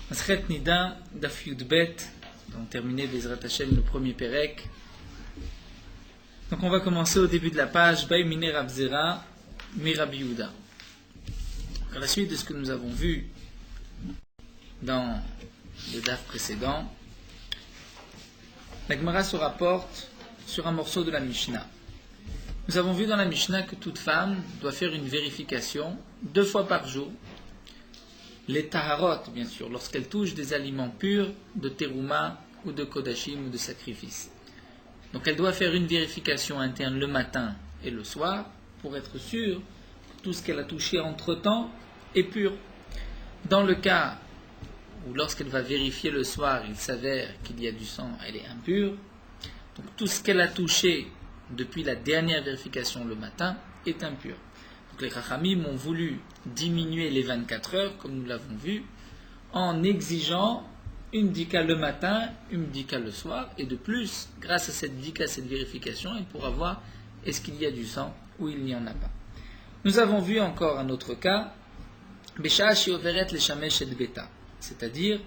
Maschet Nida, Daf Yudbet, donc terminé Bezrat Hashem le premier Perek. Donc on va commencer au début de la page, Bay Mine Rabzera, Mirabi Yehuda. À la suite de ce que nous avons vu dans le Daf précédent, la Gemara se rapporte sur un morceau de la Mishnah. Nous avons vu dans la Mishnah que toute femme doit faire une vérification 2 fois par jour. Les taharot, bien sûr, lorsqu'elle touche des aliments purs de terouma ou de kodashim ou de sacrifice. Donc elle doit faire une vérification interne le matin et le soir pour être sûre que tout ce qu'elle a touché entre-temps est pur. Dans le cas où lorsqu'elle va vérifier le soir, il s'avère qu'il y a du sang, elle est impure. Donc tout ce qu'elle a touché depuis la dernière vérification le matin est impur. Donc les Chachamim ont voulu diminuer les 24 heures, comme nous l'avons vu, en exigeant une dika le matin, une dika le soir, et de plus, grâce à cette dika, cette vérification, elle pourra voir est-ce qu'il y a du sang ou il n'y en a pas. Nous avons vu encore un autre cas, Besha shioveret le shamesh et beta, c'est-à-dire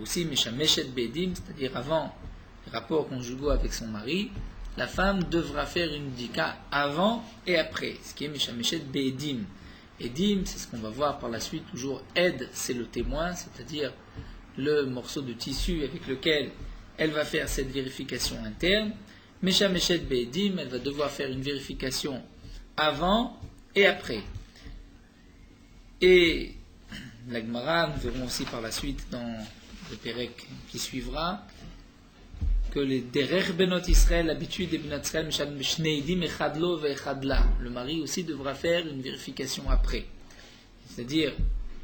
aussi meshamesh et bedim, c'est-à-dire avant les rapports conjugaux avec son mari, la femme devra faire une dika avant et après, ce qui est meshameshet bedim. Edim, c'est ce qu'on va voir par la suite, toujours Ed, c'est le témoin, c'est-à-dire le morceau de tissu avec lequel elle va faire cette vérification interne. Meshameshet bedim, elle va devoir faire une vérification avant et après. Et la Gemara, nous verrons aussi par la suite dans le Pérek qui suivra, que les derer benot Israël, l'habitude des benot Israël, le mari aussi devra faire une vérification après. C'est-à-dire,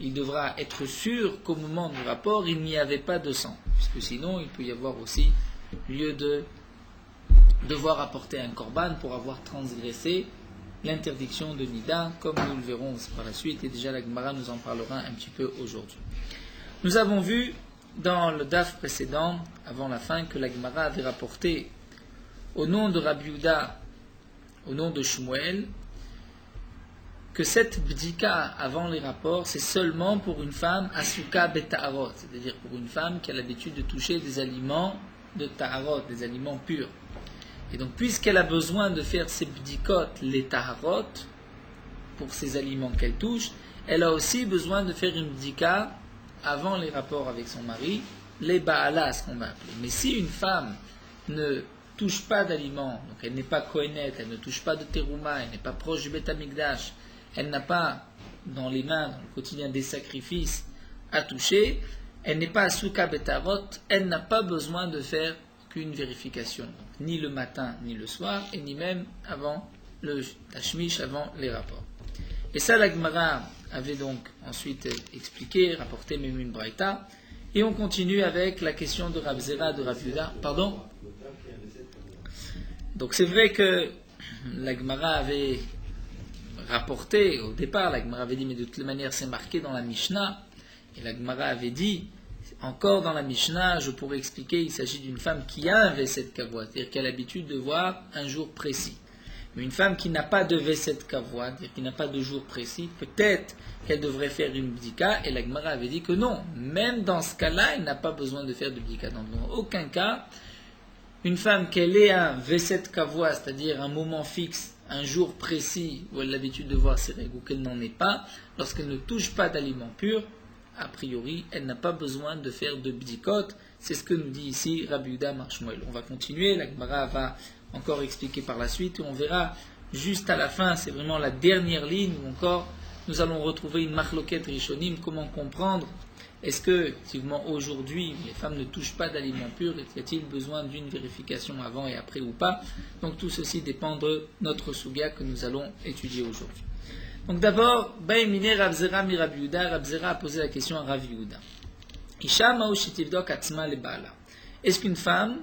il devra être sûr qu'au moment du rapport, il n'y avait pas de sang. Puisque sinon, il peut y avoir aussi lieu de devoir apporter un korban pour avoir transgressé l'interdiction de Nida, comme nous le verrons par la suite, et déjà la Gemara nous en parlera un petit peu aujourd'hui. Nous avons vu dans le daf précédent, avant la fin, que la Gemara avait rapporté au nom de Rabbi Yehuda, au nom de Shmuel, que cette bdika avant les rapports, c'est seulement pour une femme asuka beta'arot, c'est-à-dire pour une femme qui a l'habitude de toucher des aliments de ta'arot, des aliments purs. Et donc, puisqu'elle a besoin de faire ces bdikot, les ta'arot, pour ces aliments qu'elle touche, elle a aussi besoin de faire une bdika avant les rapports avec son mari, les ba'ala, ce qu'on va appeler. Mais si une femme ne touche pas d'aliments, donc elle n'est pas kohenet, elle ne touche pas de terouma, elle n'est pas proche du Beth Amikdash, elle n'a pas dans les mains, dans le quotidien des sacrifices à toucher, elle n'est pas asuka betarot, elle n'a pas besoin de faire qu'une vérification, donc, ni le matin ni le soir, et ni même avant le tashmish, avant les rapports. Et ça, la Gemara avait donc ensuite expliqué, rapporté même une braïta, et on continue avec la question de Rabzera, de Rabbi Yehuda. Pardon ? Donc c'est vrai que la Gemara avait rapporté, au départ, la Gemara avait dit, mais de toute manière c'est marqué dans la Mishnah, et la Gemara avait dit, encore dans la Mishnah, je pourrais expliquer, il s'agit d'une femme qui a un Veset Kavod, c'est-à-dire qui a l'habitude de voir un jour précis. Mais une femme qui n'a pas de Veset Kavod, c'est-à-dire qui n'a pas de jour précis, peut-être qu'elle devrait faire une bdika, et la Gemara avait dit que non, même dans ce cas-là, elle n'a pas besoin de faire de bdika. Donc, dans aucun cas, une femme qu'elle ait un Veset Kavod, c'est-à-dire un moment fixe, un jour précis où elle a l'habitude de voir ses règles, ou qu'elle n'en ait pas, lorsqu'elle ne touche pas d'aliments purs, a priori, elle n'a pas besoin de faire de bdikot. C'est ce que nous dit ici Rabbi Yehuda Mar Shmuel. On va continuer, la Gemara va encore expliquer par la suite, et on verra juste à la fin, c'est vraiment la dernière ligne où encore nous allons retrouver une machloket rishonim, comment comprendre, est-ce que effectivement aujourd'hui les femmes ne touchent pas d'aliments purs, y a-t-il besoin d'une vérification avant et après ou pas. Donc tout ceci dépend de notre suga que nous allons étudier aujourd'hui. Donc d'abord, Baïmine Rabzera mi Rabbi Yehuda, Rabzera a posé la question à Rabbi Yehuda. Isha ma'u shetivdok atzma le ba'ala. Est-ce qu'une femme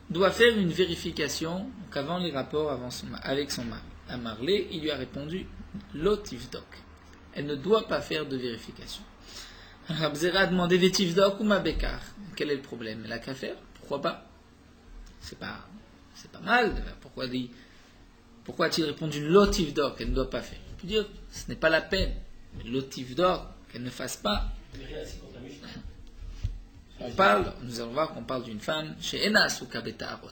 doit faire une vérification donc avant les rapports avec son mari? À Marley, il lui a répondu Lotivdok. Elle ne doit pas faire de vérification. Rabzera a demandé Vetivdok ou Mabekar. Quel est le problème? Elle a qu'à faire. Pourquoi pas? C'est pas mal. Pourquoi a-t-il répondu Lotivdok? Elle ne doit pas faire. Je peux dire, ce n'est pas la peine. Mais Lotivdok, qu'elle ne fasse pas. nous allons voir qu'on parle d'une femme chez Enas ou Kabetaharot,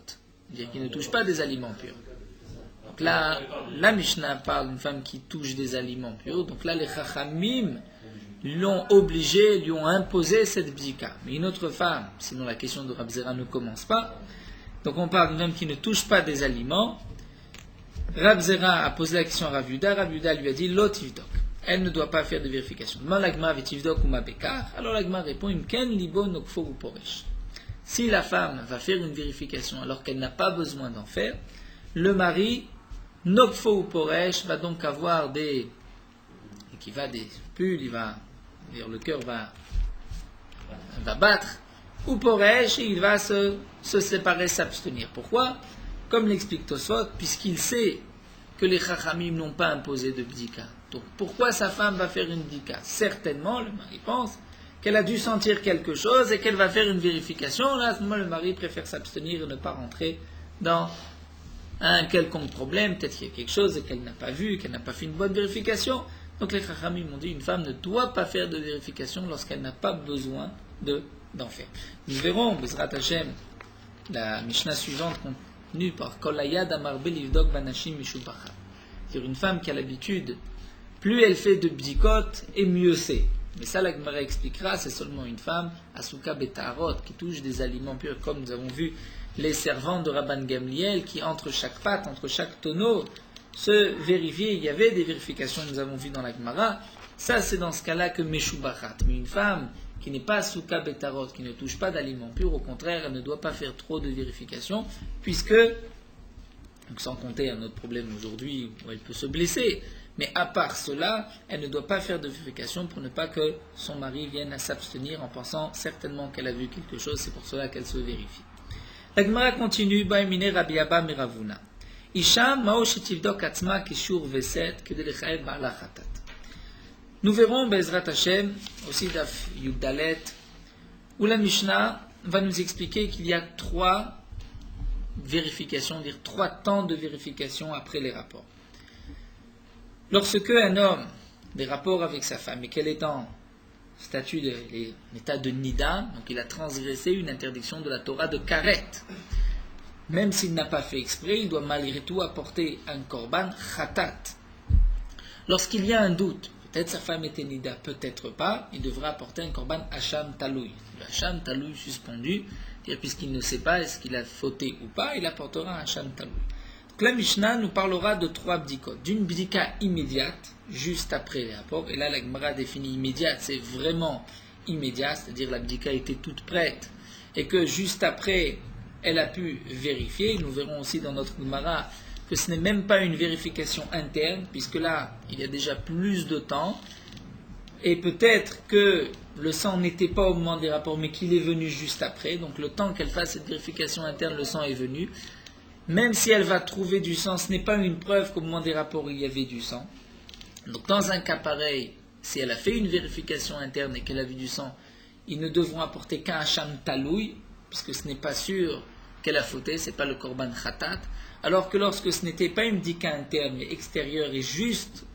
c'est-à-dire qui ne touche pas des aliments purs. Donc là, la Mishnah parle d'une femme qui touche des aliments purs. Donc là, les Chachamim l'ont obligé, lui ont imposé cette bdika. Mais une autre femme, sinon la question de Rab Zera ne commence pas. Donc on parle d'une femme qui ne touche pas des aliments. Rab Zera a posé la question à Rav Yuda. Rav Yuda lui a dit Lo tivdok. Elle ne doit pas faire de vérification. Demande l'agma tivdok ou ma bekar. Alors l'agma répond Imken libo nokfo ou poresh. Si la femme va faire une vérification alors qu'elle n'a pas besoin d'en faire, le mari nokfo ou poresh va donc avoir des pules, le cœur va battre, ou poresh, et il va se séparer, s'abstenir. Pourquoi? Comme l'explique Tosfot, puisqu'il sait que les Chachamim n'ont pas imposé de bdika. Donc pourquoi sa femme va faire une bdika? Certainement, le mari pense qu'elle a dû sentir quelque chose et qu'elle va faire une vérification. Là, à ce moment, le mari préfère s'abstenir et ne pas rentrer dans un quelconque problème. Peut-être qu'il y a quelque chose qu'elle n'a pas vu, qu'elle n'a pas fait une bonne vérification. Donc les Chachamim m'ont dit une femme ne doit pas faire de vérification lorsqu'elle n'a pas besoin d'en faire. Nous verrons, Bezrat Hashem, la Mishnah suivante contenue par Kolayad Amarbe Livdok Banashim Mishubachat. C'est-à-dire une femme qui a l'habitude, plus elle fait de bdikot, et mieux c'est. Mais ça, la Gemara expliquera, c'est seulement une femme, Asuka Betaharot, qui touche des aliments purs, comme nous avons vu les servantes de Rabban Gamliel, qui entre chaque pâte, entre chaque tonneau, se vérifier. Il y avait des vérifications que nous avons vues dans la Gemara. Ça, c'est dans ce cas-là que Meshubachat. Mais une femme qui n'est pas Asuka Betaharot, qui ne touche pas d'aliments purs, au contraire, elle ne doit pas faire trop de vérifications, puisque, donc sans compter un autre problème aujourd'hui où elle peut se blesser, mais à part cela, elle ne doit pas faire de vérification pour ne pas que son mari vienne à s'abstenir en pensant certainement qu'elle a vu quelque chose, c'est pour cela qu'elle se vérifie. La Gemara continue, Baimine Rabbi Abba Miravuna. Isham mao shetivdok atzma kishur veset kedei lechayev ba'ala chatat. Nous verrons Bezrat Hashem, aussi Daf Yuddalet, où la Mishnah va nous expliquer qu'il y a 3 vérifications, dire 3 temps de vérification après les rapports. Lorsque un homme a des rapports avec sa femme et qu'elle est en état de nida, donc il a transgressé une interdiction de la Torah de karet, même s'il n'a pas fait exprès, il doit malgré tout apporter un korban khatat. Lorsqu'il y a un doute, peut-être sa femme était nida, peut-être pas, il devra apporter un korban hacham taloui. Le hacham taloui suspendu, puisqu'il ne sait pas est-ce qu'il a fauté ou pas, il apportera un hacham taloui. Donc la Mishnah nous parlera de 3 bdikot. D'une bdika immédiate, juste après les rapports, et là la Gemara définit immédiate, c'est vraiment immédiat, c'est-à-dire la bdika était toute prête, et que juste après, elle a pu vérifier. Nous verrons aussi dans notre Gemara que ce n'est même pas une vérification interne, puisque là, il y a déjà plus de temps, et peut-être que le sang n'était pas au moment des rapports, mais qu'il est venu juste après, donc le temps qu'elle fasse cette vérification interne, le sang est venu. Même si elle va trouver du sang, ce n'est pas une preuve qu'au moment des rapports, il y avait du sang. Donc dans un cas pareil, si elle a fait une vérification interne et qu'elle a vu du sang, ils ne devront apporter qu'un hacham taloui, puisque ce n'est pas sûr qu'elle a fauté, ce n'est pas le korban khatat. Alors que lorsque ce n'était pas une bdika interne, mais extérieure, et juste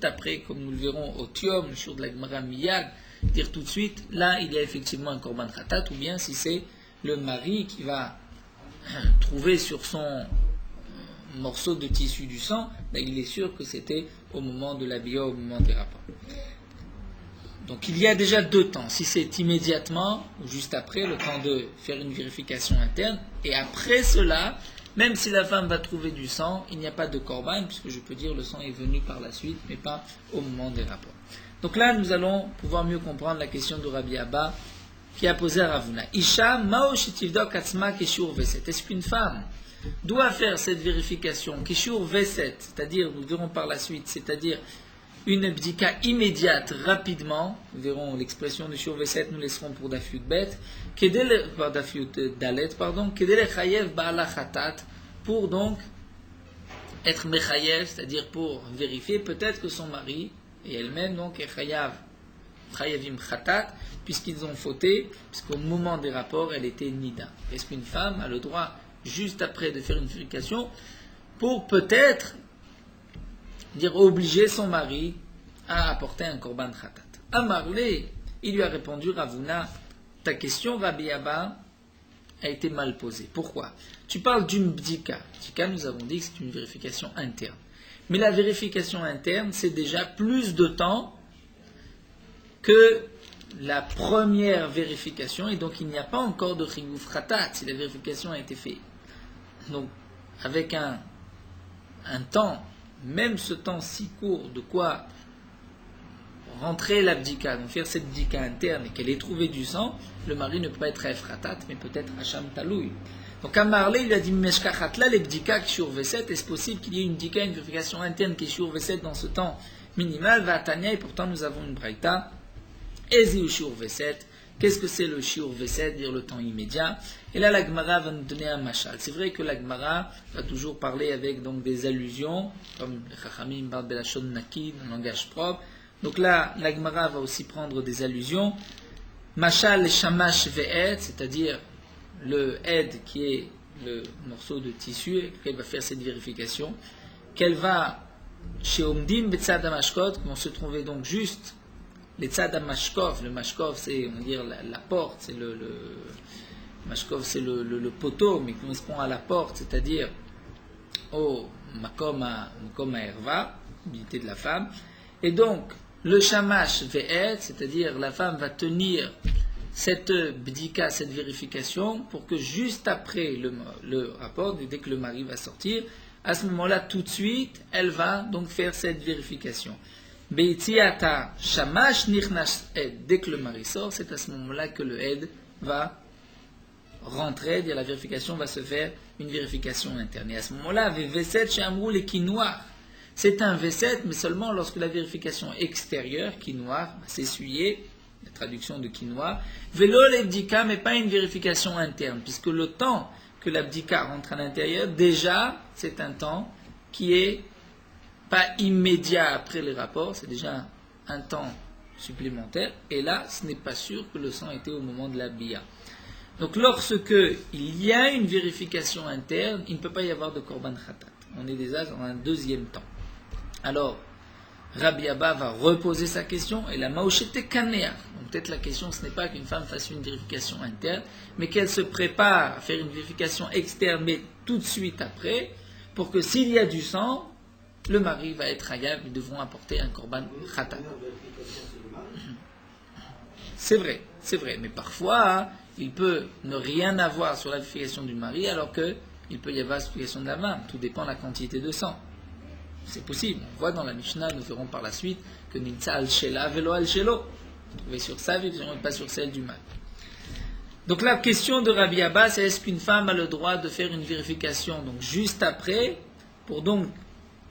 après, comme nous le verrons au Tiom, le jour de la Gemara Miyad, dire tout de suite, là il y a effectivement un korban khatat, ou bien si c'est le mari qui va trouver sur son morceau de tissu du sang, ben il est sûr que c'était au moment de l'habillage, au moment des rapports. Donc il y a déjà 2 temps. Si c'est immédiatement ou juste après, le temps de faire une vérification interne, et après cela, même si la femme va trouver du sang, il n'y a pas de korban, puisque je peux dire le sang est venu par la suite, mais pas au moment des rapports. Donc là, nous allons pouvoir mieux comprendre la question de Rabbi Abba, qui a posé à Ravuna. Isha mao shetivdok atzma keshur veset. Est-ce qu'une femme doit faire cette vérification keshur veset, c'est-à-dire, nous verrons par la suite, c'est-à-dire une bdika immédiate, rapidement, nous verrons l'expression de shur veset, nous laisserons pour Daf Yudbet, Daf Yuddalet, kedei lechayev ba'ala chatat, pour donc être mechayev, c'est-à-dire pour vérifier, peut-être que son mari et elle-même donc est chayavim chatat, puisqu'ils ont fauté, puisqu'au moment des rapports, elle était nida. Est-ce qu'une femme a le droit, juste après, de faire une vérification, pour peut-être obliger son mari à apporter un korban khatat? Amarle, il lui a répondu Ravuna, ta question, Rabbi Abba, a été mal posée. Pourquoi? Tu parles d'une bdika. Bdika, nous avons dit que c'est une vérification interne. Mais la vérification interne, c'est déjà plus de temps que la première vérification, et donc il n'y a pas encore de chiyuv khatat si la vérification a été faite. Donc, avec un temps, même ce temps si court, de quoi rentrer la bdika, donc faire cette bdika interne et qu'elle ait trouvé du sang, le mari ne peut pas être efratat, mais peut-être hacham talouy. Donc à Marley, il a dit meshkachatla les bdika qui sur V7, est-ce possible qu'il y ait une bdika, une vérification interne qui est sur V7 dans ce temps minimal? Va à Tania, et pourtant nous avons une braïta. Ezi ou shiur V7. Qu'est-ce que c'est le shiur V7, dire le temps immédiat? Et là, la Gemara va nous donner un mashal. C'est vrai que la Gemara va toujours parler avec donc des allusions, comme les Chachamim parlent de la Shon Naki, un langage propre. Donc là, la Gemara va aussi prendre des allusions. Mashal shamash ve'ed, c'est-à-dire le ed qui est le morceau de tissu avec lequel va faire cette vérification, qu'elle va chez Omdim Betzad Amashkot, qui vont se trouver donc juste les tzad mashkov. Le mashkov, c'est, on va dire, la porte, c'est le mashkov, c'est le poteau, mais qui correspond à la porte, c'est-à-dire au makom à erva, l'habilité de la femme. Et donc, le shamash ve'ed, c'est-à-dire la femme va tenir cette bdika, cette vérification, pour que juste après le rapport, dès que le mari va sortir, à ce moment-là, tout de suite, elle va donc faire cette vérification. Beitiata shamash nichnash ed. Dès que le mari sort, c'est à ce moment-là que le ed va rentrer, dire la vérification va se faire, une vérification interne. Et à ce moment-là, V7 chez Amrou les quinois. C'est un V7, mais seulement lorsque la vérification extérieure, quinois, va s'essuyer, la traduction de quinois, vélo l'abdika, mais pas une vérification interne, puisque le temps que l'abdika rentre à l'intérieur, déjà, c'est un temps qui est pas immédiat après les rapports, c'est déjà un temps supplémentaire, et là, ce n'est pas sûr que le sang était au moment de la bia. Donc, lorsque il y a une vérification interne, il ne peut pas y avoir de korban khatat. On est déjà dans un deuxième temps. Alors, Rabbi Abba va reposer sa question, et la maoshete kanea. Donc, peut-être la question, ce n'est pas qu'une femme fasse une vérification interne, mais qu'elle se prépare à faire une vérification externe, mais tout de suite après, pour que s'il y a du sang, le mari va être hayab, ils devront apporter un korban khatat. C'est vrai, mais parfois, il peut ne rien avoir sur la vérification du mari, alors qu'il peut y avoir la vérification de la femme. Tout dépend de la quantité de sang. C'est possible. On voit dans la Mishnah, nous verrons par la suite, que Nimtza al-Shela velo al-Shelo. Trouvé sur sa vérification et pas sur celle du mari. Donc la question de Rabbi Abba, c'est est-ce qu'une femme a le droit de faire une vérification donc juste après, pour donc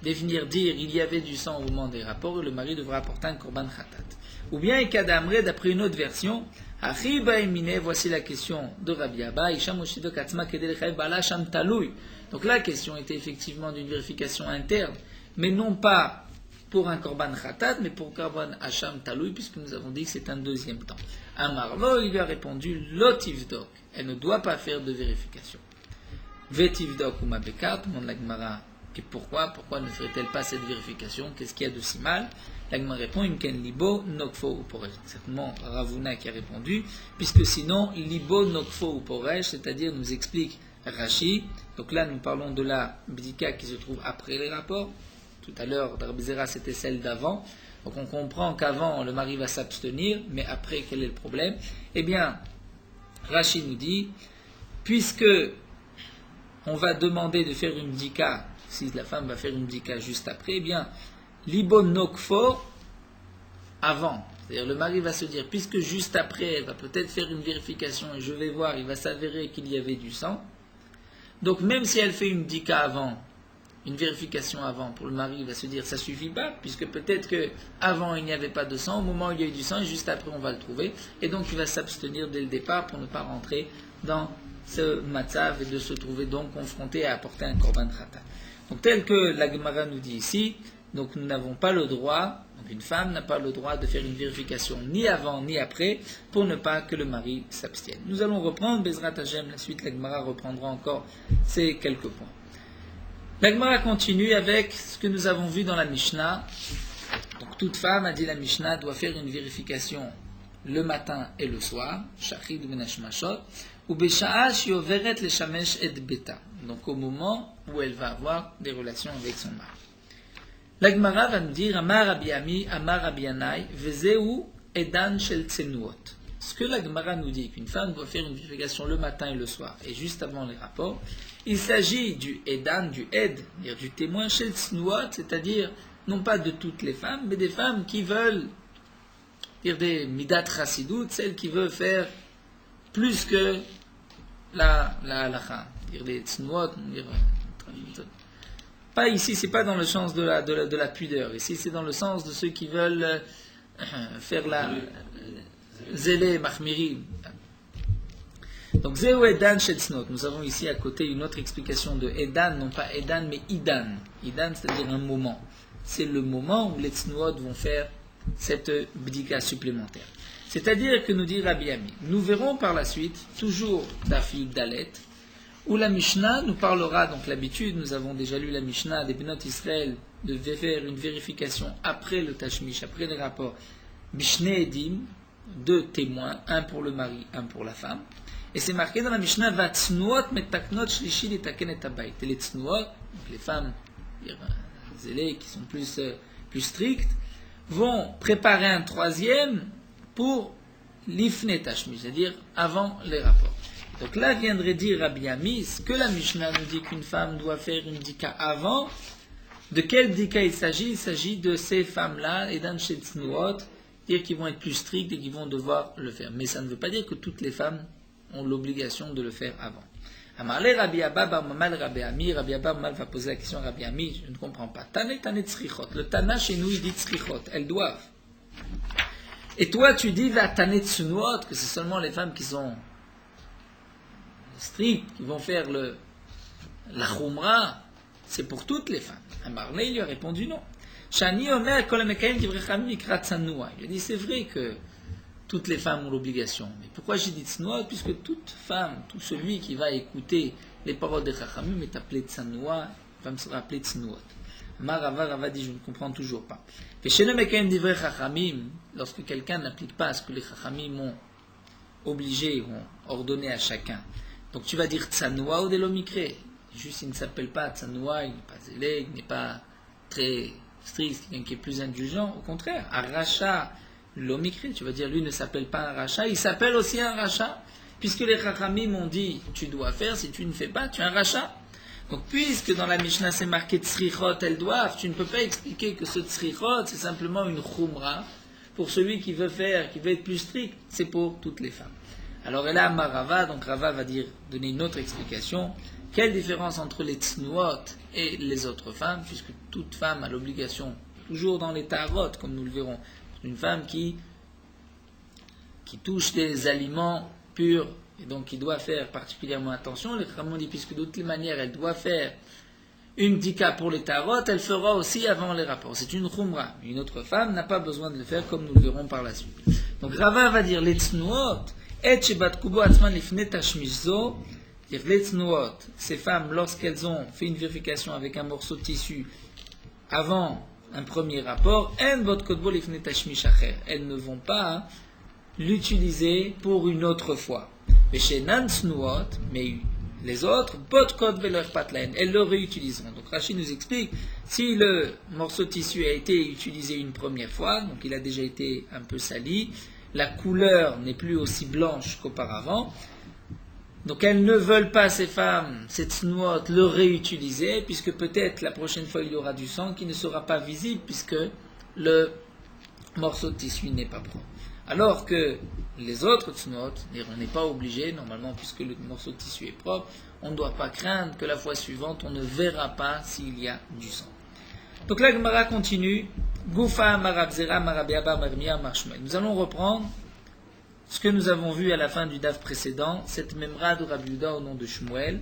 définir, dire il y avait du sang au moment des rapports, et le mari devra apporter un korban khatat. Ou bien Ikadamre, d'après une autre version, Achiba Emine, voici la question de Rabbi Abba, Isham Oshido Katzma Kedelechai Bala Sham Taloui. Donc la question était effectivement d'une vérification interne, mais non pas pour un korban khatat, mais pour korban Hacham Taloui, puisque nous avons dit que c'est un deuxième temps. Amarlo, il lui a répondu, Lotivdok, elle ne doit pas faire de vérification. Vetivdok ou Mabeka, tout le monde la Gemara. Et pourquoi ne ferait-elle pas cette vérification? Qu'est-ce qu'il y a de si mal? La Gemara répond, Imken libo nokfo ou porej. Certainement Ravuna qui a répondu, puisque sinon, libo nokfo ou porej, c'est-à-dire nous explique Rashi. Donc là, nous parlons de la bdika qui se trouve après les rapports. Tout à l'heure, Darbizera, c'était celle d'avant. Donc on comprend qu'avant, le mari va s'abstenir, mais après, quel est le problème? Eh bien, Rashi nous dit, puisque on va demander de faire une bdika, si la femme va faire une bdika juste après, eh bien, libo nokfo, avant. C'est-à-dire, le mari va se dire, puisque juste après, elle va peut-être faire une vérification, et je vais voir, il va s'avérer qu'il y avait du sang. Donc, même si elle fait une bdika avant, une vérification avant, pour le mari, il va se dire, ça suffit pas, puisque peut-être que avant il n'y avait pas de sang, au moment où il y a eu du sang, et juste après on va le trouver, et donc il va s'abstenir dès le départ pour ne pas rentrer dans ce matzav et de se trouver donc confronté à apporter un korban khatat. Donc tel que la Gemara nous dit ici, donc nous n'avons pas le droit, donc une femme n'a pas le droit de faire une vérification ni avant ni après pour ne pas que le mari s'abstienne. Nous allons reprendre Bezrat Hashem, la suite la Gemara reprendra encore ces quelques points. La Gemara continue avec ce que nous avons vu dans la Mishnah. Donc toute femme, a dit la Mishnah, doit faire une vérification le matin et le soir, shachid benashmashot, ou besha'ash yoveret le shamesh et beta, donc au moment où elle va avoir des relations avec son mari. La Gemara va nous dire Amar Rabbi Ami, Amar Rabbi Yanai, Vezeu Edan Shel Tsenuot. Ce que la Gemara nous dit, qu'une femme doit faire une vérification le matin et le soir, et juste avant les rapports, il s'agit du Edan, du Ed, c'est-à-dire du témoin Shel Tsenuot, c'est-à-dire non pas de toutes les femmes, mais des femmes qui veulent, dire des Midat Chassidout, celles qui veulent faire plus que la halacha, dire des Tsenuot, pas ici, c'est pas dans le sens de la pudeur. Ici, c'est dans le sens de ceux qui veulent faire la zélé mahmiri. Donc, zéou edan shetsnot. Nous avons ici à côté une autre explication de edan, non pas edan, mais idan. Idan, c'est-à-dire un moment. C'est le moment où les tsnuot vont faire cette bdika supplémentaire. C'est-à-dire que nous dit Rabbi Ami. Nous verrons par la suite, toujours d'Afiyud Dalet, où la Mishnah nous parlera, donc l'habitude, nous avons déjà lu la Mishnah des Benot Israël, de faire une vérification après le Tashmish, après les rapports, Bishne Edim, 2 témoins, un pour le mari, un pour la femme. Et c'est marqué dans la Mishnah, Vatsnuot metaknot shlishi litaken et abayt. Et les tsnuot, donc les femmes, les zélés qui sont plus strictes, vont préparer un troisième pour l'ifne Tashmish, c'est-à-dire avant les rapports. Donc là viendrait dire Rabbi Ami, que la Mishnah nous dit qu'une femme doit faire une dika avant. De quelle dika il s'agit? Il s'agit de ces femmes-là, et d'un shetsnuot, dire qu'ils vont être plus strictes et qu'ils vont devoir le faire. Mais ça ne veut pas dire que toutes les femmes ont l'obligation de le faire avant. Amarle Rabbi Abba bar Mamal Rabbi Ami, Rabbi Abba Mamal va poser la question à Rabbi Ami, je ne comprends pas. Tane tzrichot. Le Tana chez nous il dit tzrichot, elles doivent. Et toi tu dis la Tane tsunuot, que c'est seulement les femmes qui sont strictes, qui vont faire la khumra, c'est pour toutes les femmes. Amarle, il lui a répondu non. Shani Omer Kol HaMekayim Divrei Chachamim Yikra Tsanua. Il lui a dit c'est vrai que toutes les femmes ont l'obligation. Mais pourquoi j'ai dit Tsanua? Puisque toute femme, tout celui qui va écouter les paroles de Chachamim est appelé Tsanua, va me sera appelé Tsanuot. Rava dit je ne comprends toujours pas. Sheno Mekayim Divrei Chachamim, lorsque quelqu'un n'applique pas ce que les Chachamim ont obligé, ont ordonné à chacun. Donc tu vas dire Tsanua ou Delomikre. Juste il ne s'appelle pas Tsanua, il n'est pas zélé, il n'est pas très strict, quelqu'un qui est plus indulgent. Au contraire, un rachat, l'omikre, tu vas dire lui ne s'appelle pas un rachat, il s'appelle aussi un rachat. Puisque les Chachamim m'ont dit tu dois faire, si tu ne fais pas, tu es un rachat. Donc puisque dans la Mishnah c'est marqué Tzrichot, elles doivent, tu ne peux pas expliquer que ce Tzrichot c'est simplement une khumra pour celui qui veut faire, qui veut être plus strict, c'est pour toutes les femmes. Alors et là, Rava, donc Rava va donner une autre explication. Quelle différence entre les tsnuot et les autres femmes, puisque toute femme a l'obligation, toujours dans les tarot, comme nous le verrons, une femme qui touche des aliments purs, et donc qui doit faire particulièrement attention. Les Chachamim dit, puisque de toutes les manières, elle doit faire une dika pour les tarot, elle fera aussi avant les rapports. C'est une khumra. Une autre femme n'a pas besoin de le faire, comme nous le verrons par la suite. Donc Rava va dire, les tsnuot, et shebat kubo atzman lifne tashmishzo, les tsnuot, ces femmes, lorsqu'elles ont fait une vérification avec un morceau de tissu avant un premier rapport, elles ne vont pas l'utiliser pour une autre fois. Mais chez Nan tsnuot, mais les autres, elles le réutiliseront. Donc Rachid nous explique, si le morceau de tissu a été utilisé une première fois, donc il a déjà été un peu sali, la couleur n'est plus aussi blanche qu'auparavant, donc elles ne veulent pas, ces femmes, cette tsnuot, le réutiliser, puisque peut-être la prochaine fois il y aura du sang qui ne sera pas visible, puisque le morceau de tissu n'est pas propre. Alors que les autres tsnuot, on n'est pas obligé, normalement, puisque le morceau de tissu est propre, on ne doit pas craindre que la fois suivante, on ne verra pas s'il y a du sang. Donc la Gemara continue, Goufa Marabzera Marabiaba Marmia Marshmuel. Nous allons reprendre ce que nous avons vu à la fin du daf précédent, cette memra de Rabbi Yehuda au nom de Shmuel.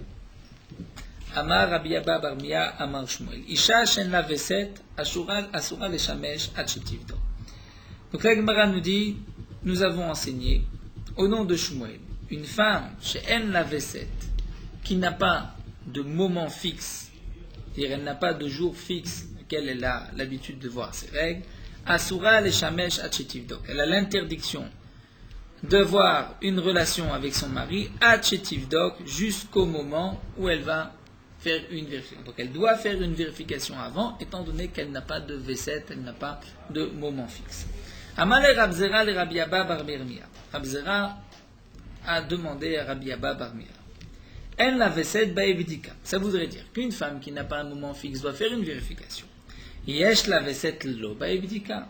Amar Rabbi Abba Barmia Amar Shmuel. Isha shen la veset asura le shamesh atchetivdo. Donc la Gemara nous dit, nous avons enseigné au nom de Shmuel, une femme chez en la veset qui n'a pas de moment fixe, c'est-à-dire elle n'a pas de jour fixe auquel elle a l'habitude de voir ses règles, asura le shamesh atchetivdo. Elle a l'interdiction d'avoir une relation avec son mari, Tivdok, jusqu'au moment où elle va faire une vérification. Donc elle doit faire une vérification avant, étant donné qu'elle n'a pas de V7, elle n'a pas de moment fixe. Amale Rabzera le Rabbi Abba bar Mirmia. Rabzera a demandé à Rabbi Abba bar Mirmia. Elle la V7 baevidika. Ça voudrait dire qu'une femme qui n'a pas un moment fixe doit faire une vérification. Yesh la V7 lo baevidika.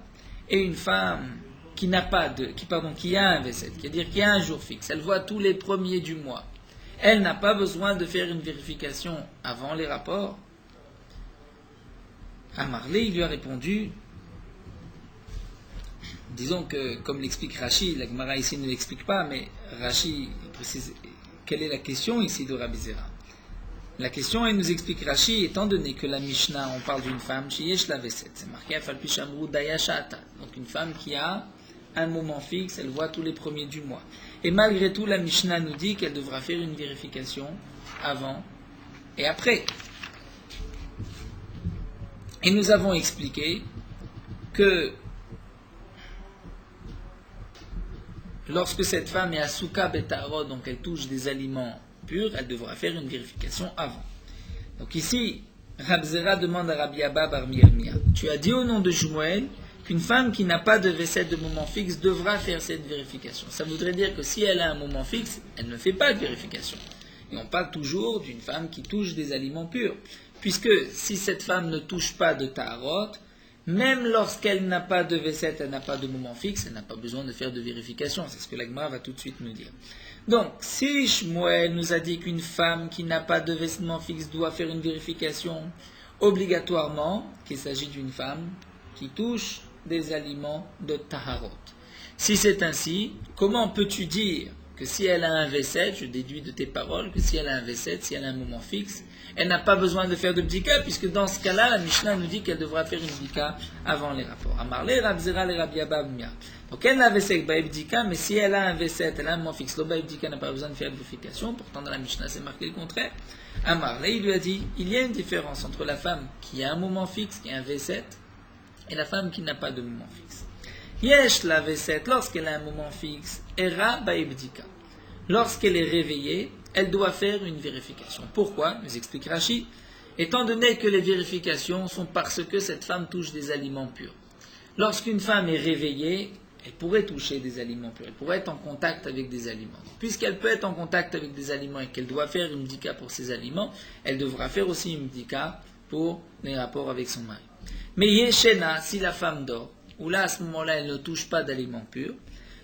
Et une femme qui a un V7, qui veut dire qu'il y a un jour fixe, elle voit tous les premiers du mois. Elle n'a pas besoin de faire une vérification avant les rapports. Amarlé, il lui a répondu, disons que, comme l'explique Rashi, la Gemara ici ne l'explique pas, mais Rashi précise quelle est la question ici de Rabbi Zera. La question, elle nous explique Rashi, étant donné que la Mishnah, on parle d'une femme, Sheyesh la V7, c'est marqué Afal Pishamru Dayashata, donc une femme qui a un moment fixe, elle voit tous les premiers du mois. Et malgré tout, la Mishnah nous dit qu'elle devra faire une vérification avant et après. Et nous avons expliqué que lorsque cette femme est à Souka Betarot, donc elle touche des aliments purs, elle devra faire une vérification avant. Donc ici, Rabzera demande à Rabbi Abba bar Mirmia, tu as dit au nom de Shmuel qu'une femme qui n'a pas de V7 de moment fixe devra faire cette vérification. Ça voudrait dire que si elle a un moment fixe, elle ne fait pas de vérification. Et on parle toujours d'une femme qui touche des aliments purs. Puisque si cette femme ne touche pas de Taharot, même lorsqu'elle n'a pas de V7, elle n'a pas de moment fixe, elle n'a pas besoin de faire de vérification. C'est ce que la Gemara va tout de suite nous dire. Donc, si Shmuel nous a dit qu'une femme qui n'a pas de vêtement fixe doit faire une vérification obligatoirement, qu'il s'agit d'une femme qui touche des aliments de Taharot. Si c'est ainsi, comment peux-tu dire que si elle a un V7, je déduis de tes paroles, que si elle a un V7, si elle a un moment fixe, elle n'a pas besoin de faire de bdika, puisque dans ce cas-là, la Mishnah nous dit qu'elle devra faire une bdika avant les rapports. Amarle, Rabzera, le Rabbi Abba Mia. Donc elle n'a V7, bdika, mais si elle a un V7, elle a un moment fixe, le bdika n'a pas besoin de faire de vérification, pourtant dans la Mishnah c'est marqué le contraire. Amarle, il lui a dit, il y a une différence entre la femme qui a un moment fixe, qui a un V7, et la femme qui n'a pas de moment fixe. Yesh la V7, lorsqu'elle a un moment fixe, Era baibdika. Lorsqu'elle est réveillée, elle doit faire une vérification. Pourquoi? Nous explique Rashi. Étant donné que les vérifications sont parce que cette femme touche des aliments purs. Lorsqu'une femme est réveillée, elle pourrait toucher des aliments purs, elle pourrait être en contact avec des aliments. Puisqu'elle peut être en contact avec des aliments et qu'elle doit faire une bdika pour ces aliments, elle devra faire aussi une bdika pour les rapports avec son mari. Mais Yeshena, si la femme dort, ou là à ce moment-là elle ne touche pas d'aliments purs,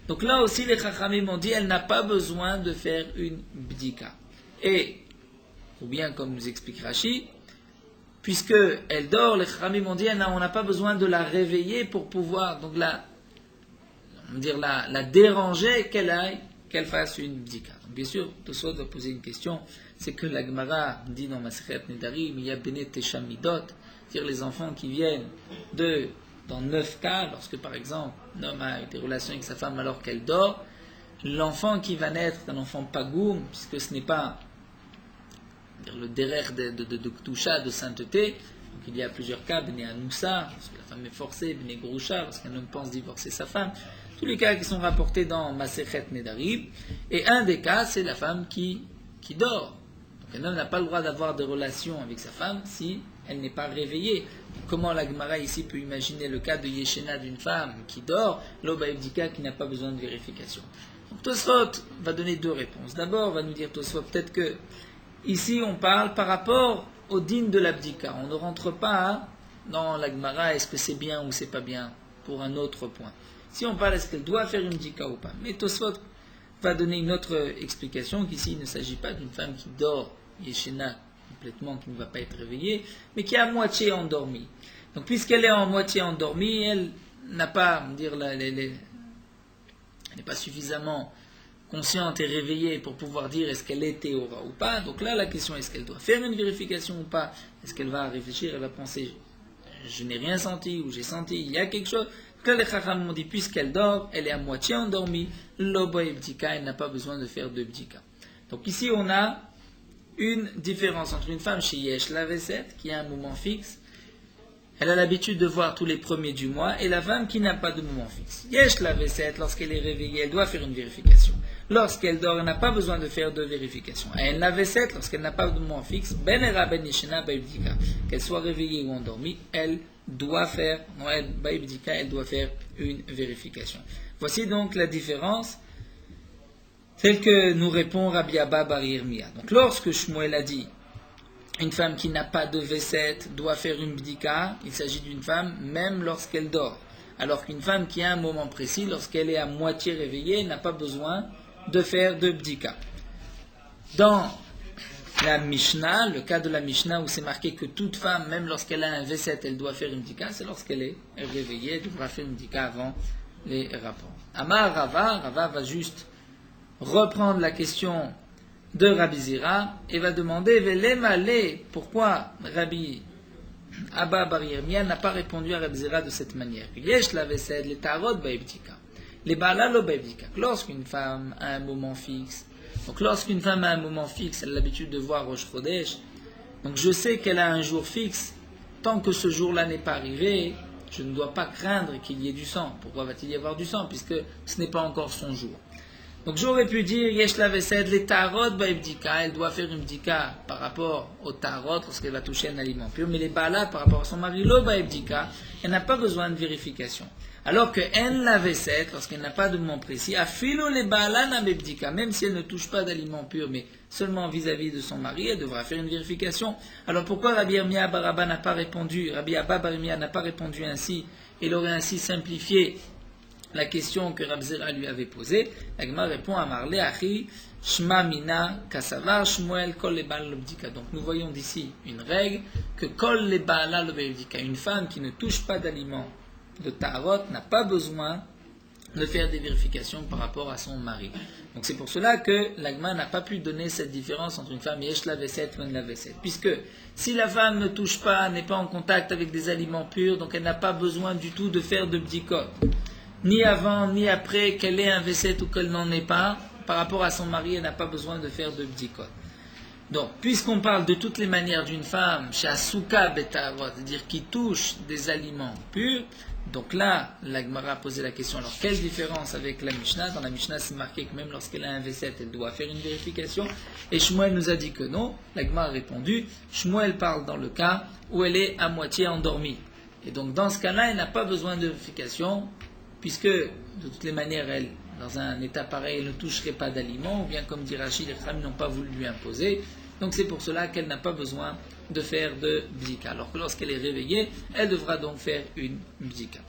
donc là aussi les Chachamim ont dit elle n'a pas besoin de faire une bdika. Et, ou bien comme nous explique Rashi, puisque elle dort, les Chachamim ont dit on n'a pas besoin de la réveiller pour pouvoir donc la déranger qu'elle fasse une bdika. Donc bien sûr, Tosfot va poser une question, c'est que la Gemara dit dans Masechet Nedarim, il y a Benet Tesha Midot, c'est-à-dire les enfants qui viennent dans 9 cas, lorsque par exemple un homme a des relations avec sa femme alors qu'elle dort, l'enfant qui va naître est un enfant pagoum, puisque ce n'est pas le derer de Ktusha, de sainteté. Donc il y a plusieurs cas, Bnei Anoussa, lorsque la femme est forcée, Bnei Grusha, lorsqu'un homme pense divorcer sa femme. Tous les cas qui sont rapportés dans Masechet Nedarim. Et un des cas, c'est la femme qui dort. Donc un homme n'a pas le droit d'avoir des relations avec sa femme si elle n'est pas réveillée. Comment la Gemara ici peut imaginer le cas de Yeshena d'une femme qui dort, l'Obaïbdika qui n'a pas besoin de vérification. Donc Tosfot va donner deux réponses. D'abord, va nous dire Tosfot peut-être que ici on parle par rapport au din de l'abdika. On ne rentre pas dans la Gemara, est-ce que c'est bien ou c'est pas bien, pour un autre point. Si on parle, est-ce qu'elle doit faire une bdika ou pas. Mais Tosfot va donner une autre explication, qu'ici il ne s'agit pas d'une femme qui dort, Yeshena, complètement, qui ne va pas être réveillée, mais qui est à moitié endormie. Donc puisqu'elle est en moitié endormie, elle n'a pas, elle n'est pas suffisamment consciente et réveillée pour pouvoir dire est-ce qu'elle est Théora ou pas. Donc là, la question est-ce qu'elle doit faire une vérification ou pas. Est-ce qu'elle va réfléchir, elle va penser je n'ai rien senti ou j'ai senti, il y a quelque chose. Donc là, les Chacham m'ont dit puisqu'elle dort, elle est à moitié endormie, l'Oboy Bdika, elle n'a pas besoin de faire de Bdika. Donc ici, on a une différence entre une femme chez Yesh la V7 qui a un moment fixe elle a l'habitude de voir tous les premiers du mois, et la femme qui n'a pas de moment fixe. Yesh la Veset, lorsqu'elle est réveillée, elle doit faire une vérification. Lorsqu'elle dort, elle n'a pas besoin de faire de vérification. Elle la Veset, lorsqu'elle n'a pas de moment fixe, ben era ben yeshena baibdika, qu'elle soit réveillée ou endormie, elle doit faire, baibdika, elle doit faire une vérification. Voici donc la différence, telle que nous répond Rabbi Abba bar Yirmiyah. Donc lorsque Shmuel a dit, une femme qui n'a pas de Veset doit faire une bdika, il s'agit d'une femme même lorsqu'elle dort. Alors qu'une femme qui a un moment précis, lorsqu'elle est à moitié réveillée, n'a pas besoin de faire de bdika. Dans la Mishnah, le cas de la Mishnah où c'est marqué que toute femme, même lorsqu'elle a un Veset, elle doit faire une bdika, c'est lorsqu'elle est réveillée, elle devra faire une bdika avant les rapports. Amar Rava va juste reprendre la question de Rabbi Zira et va demander pourquoi Rabbi Abba bar Yirmiyah n'a pas répondu à Rabbi Zira de cette manière. Yesh la Vesed, les tarot baibdika, les bala lo baibdika. Lorsqu'une femme a un moment fixe, donc lorsqu'une femme a un moment fixe, elle a l'habitude de voir Rosh Chodesh, donc je sais qu'elle a un jour fixe, tant que ce jour-là n'est pas arrivé, je ne dois pas craindre qu'il y ait du sang. Pourquoi va-t-il y avoir du sang puisque ce n'est pas encore son jour? Donc j'aurais pu dire, Yesh la Vesed, les tarot baibdika, elle doit faire une bdika par rapport au tarot lorsqu'elle va toucher un aliment pur, mais les balas par rapport à son mari, lo baibdika, elle n'a pas besoin de vérification. Alors que en la Vesed, lorsqu'elle n'a pas de moment précis, afilo les balas na baibdika, même si elle ne touche pas d'aliment pur, mais seulement vis-à-vis de son mari, elle devra faire une vérification. Alors pourquoi Rabbi Yirmiyah bar Abba n'a pas répondu, Rabbi Abba bar Yirmiyah n'a pas répondu ainsi, il aurait ainsi simplifié la question que Rabbi Zera lui avait posée? La Gemara répond à Marle Achi Shma Mina Kasavar Shmuel Kol le Baal Lobdika. Donc nous voyons d'ici une règle que Kol le Baal Lobdika, une femme qui ne touche pas d'aliments de Taharot n'a pas besoin de faire des vérifications par rapport à son mari. Donc c'est pour cela que la Gemara n'a pas pu donner cette différence entre une femme Yesh la Veset ou En la Veset. Puisque si la femme ne touche pas, n'est pas en contact avec des aliments purs, donc elle n'a pas besoin du tout de faire de bdikot. Ni avant, ni après, qu'elle ait un Veset ou qu'elle n'en ait pas, par rapport à son mari, elle n'a pas besoin de faire de bdikot. Donc, puisqu'on parle de toutes les manières d'une femme, chez Asuka Betavot, c'est-à-dire qui touche des aliments purs, donc là, la Gemara a posé la question, alors quelle différence avec la Mishnah? Dans la Mishnah, c'est marqué que même lorsqu'elle a un Veset, elle doit faire une vérification, et Shmuel nous a dit que non. La Gemara a répondu, Shmuel parle dans le cas où elle est à moitié endormie. Et donc, dans ce cas-là, elle n'a pas besoin de vérification, puisque de toutes les manières, elle, dans un état pareil, elle ne toucherait pas d'aliments, ou bien comme dit Rachid, les femmes n'ont pas voulu lui imposer. Donc c'est pour cela qu'elle n'a pas besoin de faire de bdika. Alors que lorsqu'elle est réveillée, elle devra donc faire une bdika.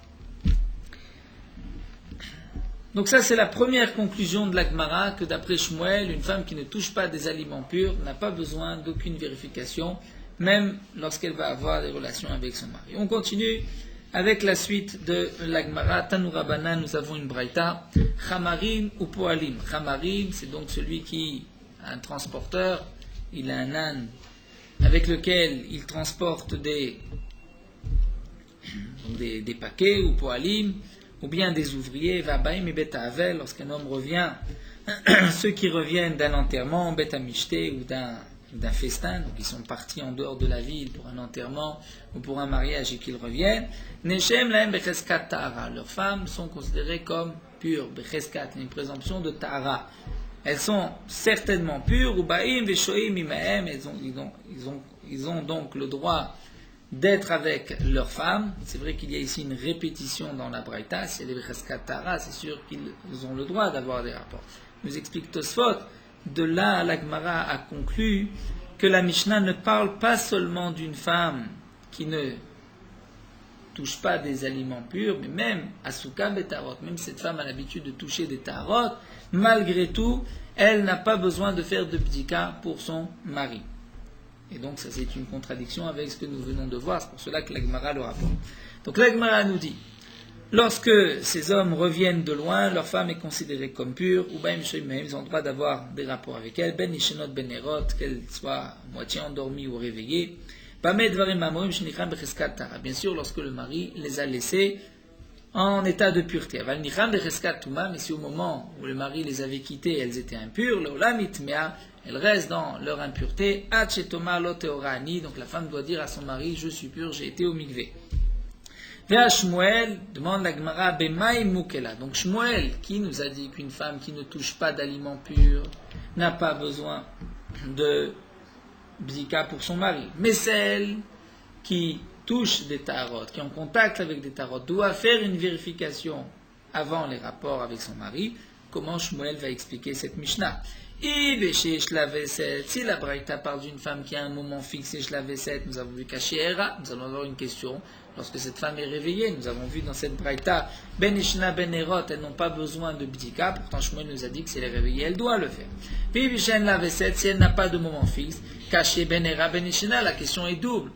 Donc ça c'est la première conclusion de la Gemara, que d'après Shmuel, une femme qui ne touche pas des aliments purs n'a pas besoin d'aucune vérification, même lorsqu'elle va avoir des relations avec son mari. On continue avec la suite de la Gemara. Tanourabana, nous avons une braïta. Chamarim ou poalim. Chamarim, c'est donc celui qui a un transporteur, il a un âne avec lequel il transporte des paquets, ou poalim, ou bien des ouvriers. Vabaim et beta avel, lorsqu'un homme revient, ceux qui reviennent d'un enterrement, beta mishté, ou d'un festin, donc ils sont partis en dehors de la ville pour un enterrement ou pour un mariage et qu'ils reviennent. Neshem lahem becheskat ta'ara. Leurs femmes sont considérées comme pures. Becheskat, une présomption de ta'ara. Elles sont certainement pures. Ubaim veshoim imahem. Ils ont donc le droit d'être avec leurs femmes. C'est vrai qu'il y a ici une répétition dans la braïta. Si elle est becheskat ta'ara, c'est sûr qu'ils ont le droit d'avoir des rapports. Nous explique Tosfot. De là, la Gemara a conclu que la Mishnah ne parle pas seulement d'une femme qui ne touche pas des aliments purs, mais même Asuka Betarot, même cette femme a l'habitude de toucher des tarot, malgré tout, elle n'a pas besoin de faire de bdika pour son mari. Et donc ça c'est une contradiction avec ce que nous venons de voir, c'est pour cela que la Gemara le rapporte. Donc la Gemara nous dit, lorsque ces hommes reviennent de loin, leur femme est considérée comme pure, ou bien ils ont le droit d'avoir des rapports avec elle, ben ishenot ben erot, qu'elle soit moitié endormie ou réveillée. Bien sûr, lorsque le mari les a laissés en état de pureté. Mais si au moment où le mari les avait quittés, elles étaient impures, elles restent dans leur impureté. Donc la femme doit dire à son mari, je suis pure, j'ai été au mikvé. Véa Shmuel, demande la Gemara, Bemaï Mukela. Donc Shmuel, qui nous a dit qu'une femme qui ne touche pas d'aliments purs n'a pas besoin de bdika pour son mari. Mais celle qui touche des tarots, qui est en contact avec des tarots, doit faire une vérification avant les rapports avec son mari. Comment Shmuel va expliquer cette Mishnah? Si la Braïta parle d'une femme qui a un moment fixe, et nous avons vu qu'Ashiera, nous allons avoir une question. Lorsque cette femme est réveillée, nous avons vu dans cette Braïta, Ben Ishna, Ben Erot, elles n'ont pas besoin de bdika, pourtant Shmuel nous a dit que si elle est réveillée, elle doit le faire. Puis Bishen la Veset, si elle n'a pas de moment fixe, caché Ben Era, Ben Ishna, la question est double.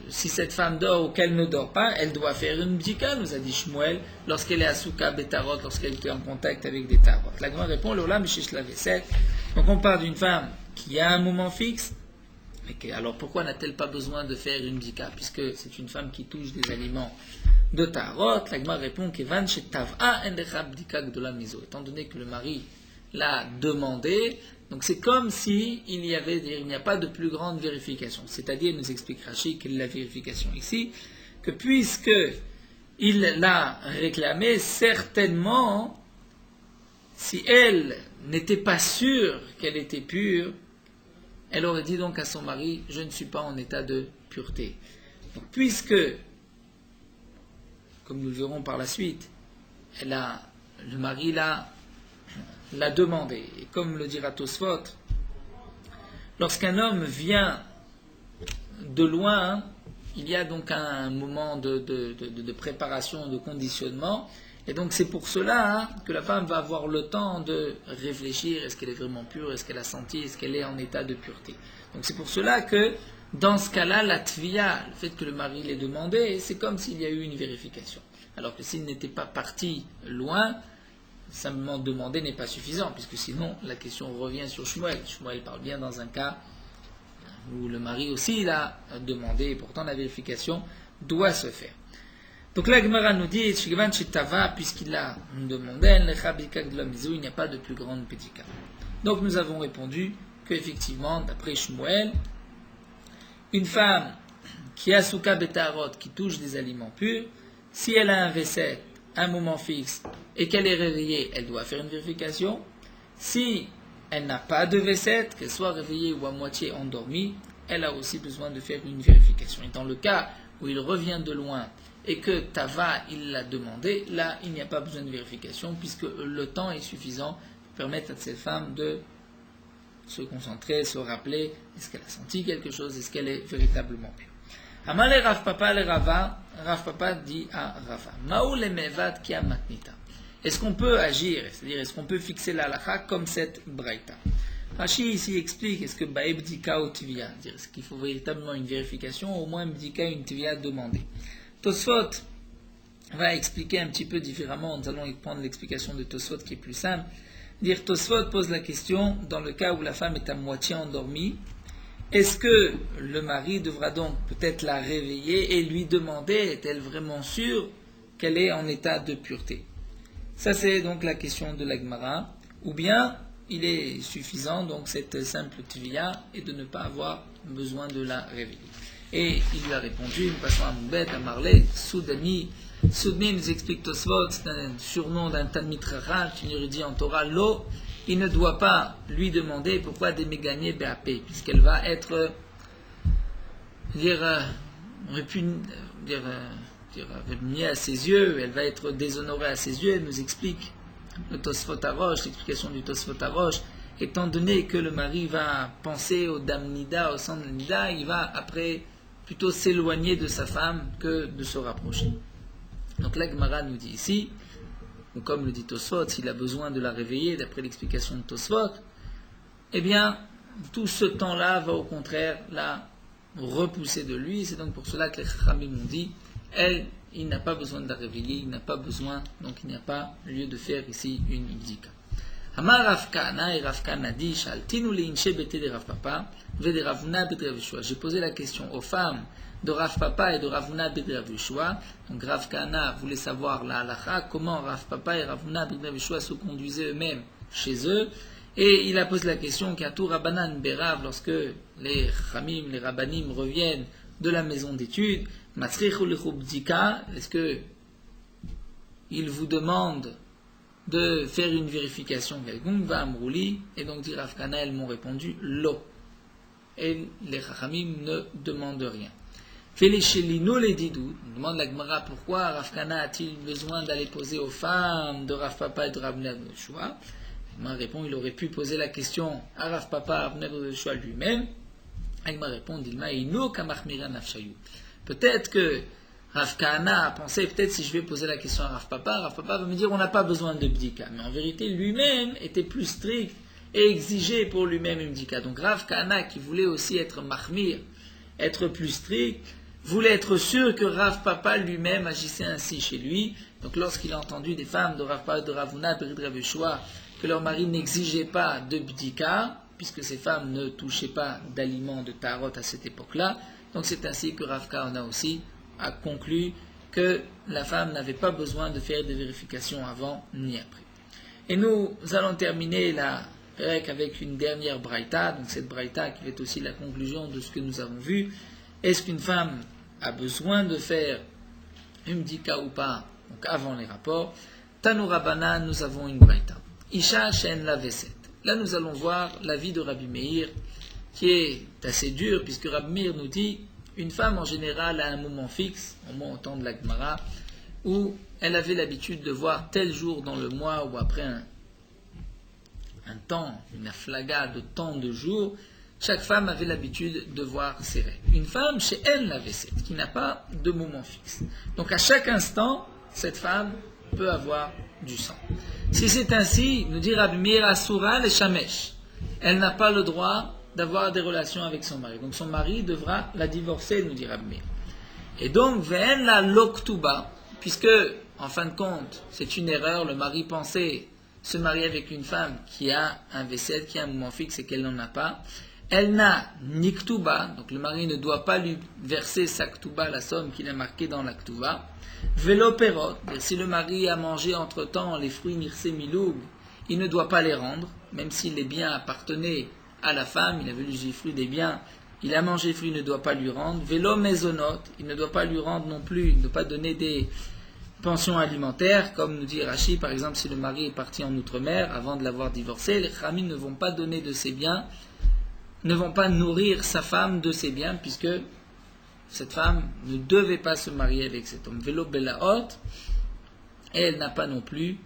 Si cette femme dort ou qu'elle ne dort pas, elle doit faire une bdika, nous a dit Shmuel, lorsqu'elle est à Souka Betarot, lorsqu'elle est en contact avec des tarot. La Gemara répond, l'Olam Shish la Veset. Donc on parle d'une femme qui a un moment fixe, alors pourquoi n'a-t-elle pas besoin de faire une bdika, puisque c'est une femme qui touche des aliments de tarot? La Gemara répond, Kevan Shetav'a Endecha Bdika Gdola Mizo. Étant donné que le mari l'a demandé, donc c'est comme si il n'y a pas de plus grande vérification. C'est-à-dire, nous explique Rashi quelle est la vérification ici, que puisque il l'a réclamé, certainement, si elle n'était pas sûre qu'elle était pure, elle aurait dit donc à son mari, je ne suis pas en état de pureté. Donc, puisque, comme nous le verrons par la suite, le mari l'a demandé. Et comme le dira Tosfot, lorsqu'un homme vient de loin, il y a donc un moment de préparation, de conditionnement, et donc c'est pour cela que la femme va avoir le temps de réfléchir, est-ce qu'elle est vraiment pure, est-ce qu'elle a senti, est-ce qu'elle est en état de pureté. Donc c'est pour cela que dans ce cas-là, la tviya, le fait que le mari l'ait demandé, c'est comme s'il y a eu une vérification. Alors que s'il n'était pas parti loin, simplement demander n'est pas suffisant, puisque sinon la question revient sur Shmuel. Shmuel parle bien dans un cas où le mari aussi l'a demandé, et pourtant la vérification doit se faire. Donc la Gemara nous dit, puisqu'il a demandé, il n'y a pas de plus grande bdika. Donc nous avons répondu qu'effectivement, d'après Shmuel, une femme qui a souka betarot, qui touche des aliments purs, si elle a un V7, un moment fixe, et qu'elle est réveillée, elle doit faire une vérification. Si elle n'a pas de V7, qu'elle soit réveillée ou à moitié endormie, elle a aussi besoin de faire une vérification. Et dans le cas où il revient de loin et que Tava, il l'a demandé, là, il n'y a pas besoin de vérification, puisque le temps est suffisant pour permettre à cette femme de se concentrer, se rappeler, est-ce qu'elle a senti quelque chose, est-ce qu'elle est véritablement pure. Amale Rav Papa le Rava, Rav Papa dit à Rava, Maou le mevad ki amatnita. Est-ce qu'on peut agir, c'est-à-dire est-ce qu'on peut fixer la halakha comme cette braïta? Rashi ici explique, est-ce que Bae Bdika ou Tvia, c'est-à-dire est-ce qu'il faut véritablement une vérification, ou au moins Bdika une Tvia demandée. Tosfot va expliquer un petit peu différemment, nous allons prendre l'explication de Tosfot qui est plus simple. Dire Tosfot pose la question, dans le cas où la femme est à moitié endormie, est-ce que le mari devra donc peut-être la réveiller et lui demander, est-elle vraiment sûre qu'elle est en état de pureté? Ça c'est donc la question de la Gemara, ou bien il est suffisant donc cette simple tvia et de ne pas avoir besoin de la réveiller. Et il lui a répondu, nous passons à Moubet, à Marley, Soudani. Soudani nous explique Tosfot, c'est un surnom d'un Talmid Chacham, une érudit en Torah, l'eau. Il ne doit pas lui demander pourquoi des mégagnées BAP, puisqu'elle va être répugnée à ses yeux, elle va être déshonorée à ses yeux. Elle nous explique le Tosfot Arosh, l'explication du Tosfot Arosh, étant donné que le mari va penser au Dam Nida, au sang de Nida, il va après plutôt s'éloigner de sa femme que de se rapprocher. Donc la Gemara nous dit ici, ou comme le dit Tosfot, s'il a besoin de la réveiller, d'après l'explication de Tosfot, eh bien, tout ce temps-là va au contraire la repousser de lui. C'est donc pour cela que les Chachamim ont dit, il n'a pas besoin de la réveiller, il n'a pas besoin, donc il n'y a pas lieu de faire ici une bdika. Amar Rav Kahana, et Rav Kahana dit, Shaltinu leinche bete de Rav Papa, ve de Ravuna bet Rav Yeshua. J'ai posé la question aux femmes de Rav Papa et de Ravuna bet Rav Yeshua. Donc Rav Kahana voulait savoir la halakha, comment Rav Papa et Ravuna bet Rav Yeshua se conduisaient eux-mêmes chez eux. Et il a posé la question qu'à tout Rabbanan Berav, lorsque les Chamim, les Rabbanim reviennent de la maison d'études, est-ce que il vous demande de faire une vérification quelconque, va amrouli, et donc dit Rav Kana, elles m'ont répondu lo. Et les Chachamim ne demandent rien. Félichelino les didou, on demande la Gemara pourquoi Rav Kana a-t-il besoin d'aller poser aux femmes de Rav Papa et de Rav Ner de Yeshua. La Gemara répond, il aurait pu poser la question à Rav Papa, Rav Ner de Yeshua lui-même. La Gemara répond, Dilma ino kamachmira nafshayou. Peut-être que Rav Kahana a pensé, peut-être si je vais poser la question à Rav Papa va me dire on n'a pas besoin de bdika. Mais en vérité, lui-même était plus strict et exigeait pour lui-même une bdika. Donc Rav Kahana, qui voulait aussi être mahmir, être plus strict, voulait être sûr que Rav Papa lui-même agissait ainsi chez lui. Donc lorsqu'il a entendu des femmes de Rav Papa, de Rav Huna, de Rav Yeshua, que leur mari n'exigeait pas de bdika, puisque ces femmes ne touchaient pas d'aliments de tarot à cette époque-là, donc c'est ainsi que Rav Kahana aussi a conclu que la femme n'avait pas besoin de faire des vérifications avant ni après. Et nous allons terminer la Perek avec une dernière braïta, donc cette braïta qui est aussi la conclusion de ce que nous avons vu. Est-ce qu'une femme a besoin de faire une bdika ou pas, donc avant les rapports? Tanu Rabbanan, nous avons une braïta. Isha shen la veset. Là nous allons voir l'avis de Rabbi Meir, qui est assez dur, puisque Rabbi Meir nous dit une femme en général a un moment fixe, au moins au temps de la Gemara, où elle avait l'habitude de voir tel jour dans le mois ou après un temps, une aflaga de tant de jours, chaque femme avait l'habitude de voir ses règles. Une femme, chez elle, la veset, qui n'a pas de moment fixe. Donc à chaque instant, cette femme peut avoir du sang. Si c'est ainsi, nous dit Rabbi Meir Asura le Shamesh, elle n'a pas le droit d'avoir des relations avec son mari. Donc son mari devra la divorcer, nous dit Rabbi Meir. Et donc, ve'en la loktuba, puisque, en fin de compte, c'est une erreur, le mari pensait se marier avec une femme qui a un vaisselle, qui a un moment fixe et qu'elle n'en a pas. Elle n'a ni ktuba, donc le mari ne doit pas lui verser sa ktuba, la somme qu'il a marquée dans la ktuba. Velo perot, si le mari a mangé entre-temps les fruits nirse miloug, il ne doit pas les rendre, même si les biens appartenaient à la femme, il avait l'usufruit des biens, il a mangé les fruits, il ne doit pas lui rendre. Vélo maisonot, il ne doit pas lui rendre non plus, il ne doit pas donner des pensions alimentaires, comme nous dit Rashi, par exemple, si le mari est parti en outre-mer avant de l'avoir divorcé, les khamim ne vont pas donner de ses biens, ne vont pas nourrir sa femme de ses biens, puisque cette femme ne devait pas se marier avec cet homme. Vélo belaot, et elle n'a pas non plus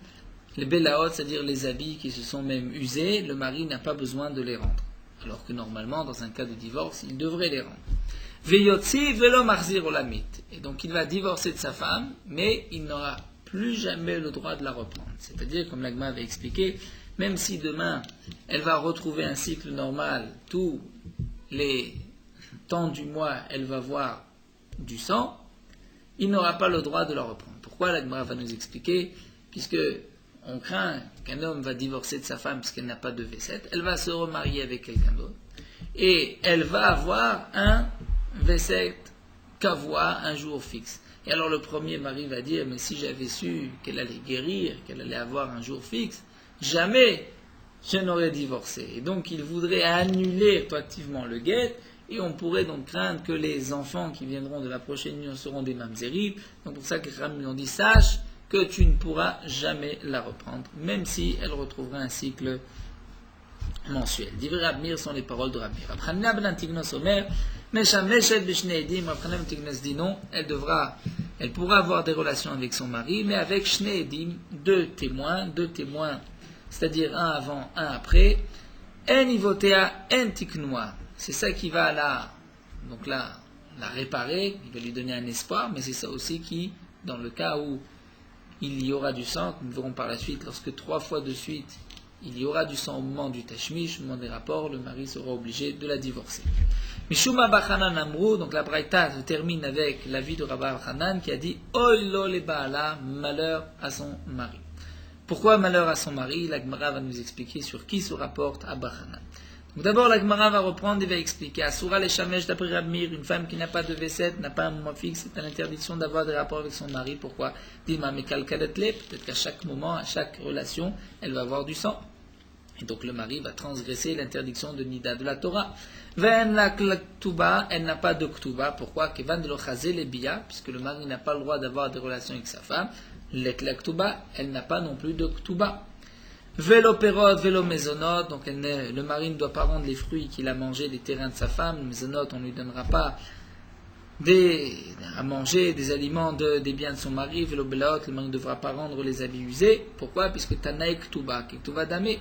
les belaot, c'est-à-dire les habits qui se sont même usés, le mari n'a pas besoin de les rendre. Alors que normalement, dans un cas de divorce, il devrait les rendre. Veyotzi velo marzir olamit. Et donc il va divorcer de sa femme, mais il n'aura plus jamais le droit de la reprendre. C'est-à-dire, comme l'Agma avait expliqué, même si demain, elle va retrouver un cycle normal, tous les temps du mois, elle va voir du sang, il n'aura pas le droit de la reprendre. Pourquoi l'Agma va nous expliquer? Puisque on craint qu'un homme va divorcer de sa femme parce qu'elle n'a pas de V7, elle va se remarier avec quelqu'un d'autre, et elle va avoir un V7 kavua, un jour fixe. Et alors le premier mari va dire, mais si j'avais su qu'elle allait guérir, qu'elle allait avoir un jour fixe, jamais je n'aurais divorcé. Et donc il voudrait annuler rétroactivement le guet, et on pourrait donc craindre que les enfants qui viendront de la prochaine union seront des mamzerim. Donc pour ça que les Ramim ont dit, sache que tu ne pourras jamais la reprendre, même si elle retrouvera un cycle mensuel. Divrei Rabbi Meir sont les paroles de Rabbi Meir. Rav Chanina ben Antignos Omer, Meshameshet b'shnei edim. Rav Chanina ben Antignos dit non, elle pourra avoir des relations avec son mari, mais avec shnei edim, deux témoins, c'est-à-dire un avant, un après. En ivotea en tiknoa. C'est ça qui va la réparer, il va lui donner un espoir, mais c'est ça aussi qui, dans le cas où il y aura du sang, nous verrons par la suite, lorsque 3 fois de suite il y aura du sang au moment du tashmish, au moment des rapports, le mari sera obligé de la divorcer. Mishuma Bachanan Amrou, donc la braïta se termine avec l'avis de Rabbi Hanan qui a dit Oy lo le baala, malheur à son mari. Pourquoi malheur à son mari? La Gemara va nous expliquer sur qui se rapporte à Bachanan. Donc d'abord la Gemara va reprendre et va expliquer Asura le Shamesh d'après Rabbi Meir, une femme qui n'a pas de V7, n'a pas un moment fixe, c'est une interdiction d'avoir des rapports avec son mari. Pourquoi? Dima Mekal Kadetle, peut-être qu'à chaque moment, à chaque relation, elle va avoir du sang. Et donc le mari va transgresser l'interdiction de Nida de la Torah. Ven la ktuba, elle n'a pas de ktuba. Pourquoi? Kevan de l'ochaze les biya, puisque le mari n'a pas le droit d'avoir des relations avec sa femme. La ktuba, elle n'a pas non plus de ktuba. Velo perot, velo mezonot, donc le mari ne doit pas rendre les fruits qu'il a mangés des terrains de sa femme. Les mezonot, on ne lui donnera pas à manger des aliments des biens de son mari. Velo belot, le mari ne devra pas rendre les habits usés. Pourquoi? Puisque tanaï ktuba, ktuba damé.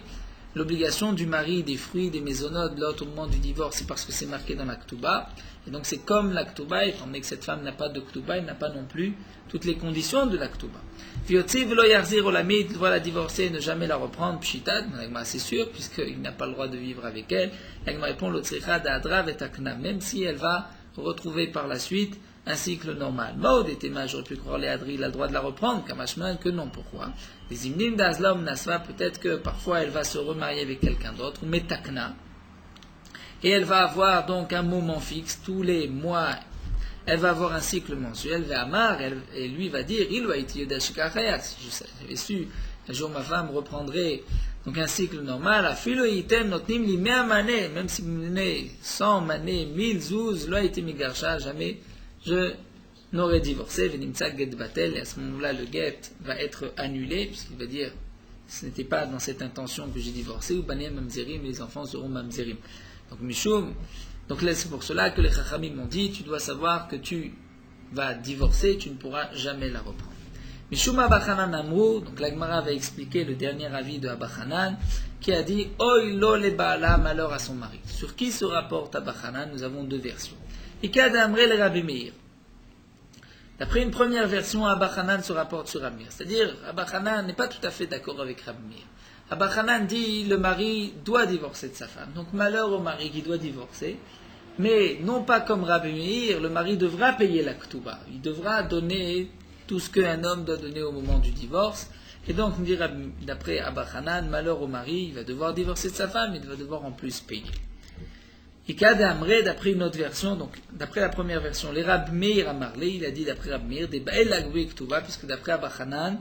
L'obligation du mari des fruits, des mésonodes, l'autre au moment du divorce, c'est parce que c'est marqué dans la Ktuba. Et donc c'est comme la Ktuba, étant donné que cette femme n'a pas de Ktuba, elle n'a pas non plus toutes les conditions de la Ktuba. Fiotzi velo yarzir olamid, il doit la divorcer et ne jamais la reprendre, pshitat, c'est sûr, puisqu'il n'a pas le droit de vivre avec elle. L'agma répond, l'otzricha d'adra vetakna, même si elle va retrouver par la suite un cycle normal. Maud était mage, j'aurais pu croire les Adri, il a le droit de la reprendre, Kamashman, que non, pourquoi? Les Imnim d'Azlam Nasva, peut-être que parfois elle va se remarier avec quelqu'un d'autre, ou Metakna, et elle va avoir donc un moment fixe, tous les mois, elle va avoir un cycle mensuel, Ve'amar, et lui va dire, il va être Yodashikachayat, si j'avais su, un jour ma femme reprendrait donc un cycle normal, Afilo item notnim li mea mané, même si vous me donnez 100 mané, 1000 zouz, lo été migarsha, jamais je n'aurais divorcé, venimtsa get batel, et à ce moment-là, le get va être annulé, puisqu'il va dire, ce n'était pas dans cette intention que j'ai divorcé, ou banem mamzerim, les enfants seront mamzerim. Donc, Mishum, donc là, c'est pour cela que les Chachamim m'ont dit, tu dois savoir que tu vas divorcer, tu ne pourras jamais la reprendre. Mishum Abachanan Amrou, donc la Gemara va expliquer le dernier avis de Abachanan, qui a dit, Oy lo le baala, malheur à son mari. Sur qui se rapporte Abachanan? Nous avons deux versions. Ikad Amre le Rabbi Meir. D'après une première version, Abachanan se rapporte sur Rabbi Meir. C'est-à-dire, Abachanan n'est pas tout à fait d'accord avec Rabbi Meir. Abachanan dit, le mari doit divorcer de sa femme. Donc malheur au mari qui doit divorcer. Mais non pas comme Rabbi Meir, le mari devra payer la ktuba. Il devra donner tout ce qu'un homme doit donner au moment du divorce. Et donc, d'après Abachanan, malheur au mari, il va devoir divorcer de sa femme, il va devoir en plus payer. Ikad Amre, d'après une autre version, donc d'après la première version, les Rabbi Meir a marlé, il a dit d'après Rabbi Meir, des Ba'el Lagwe Ktuba, puisque d'après Abachanan,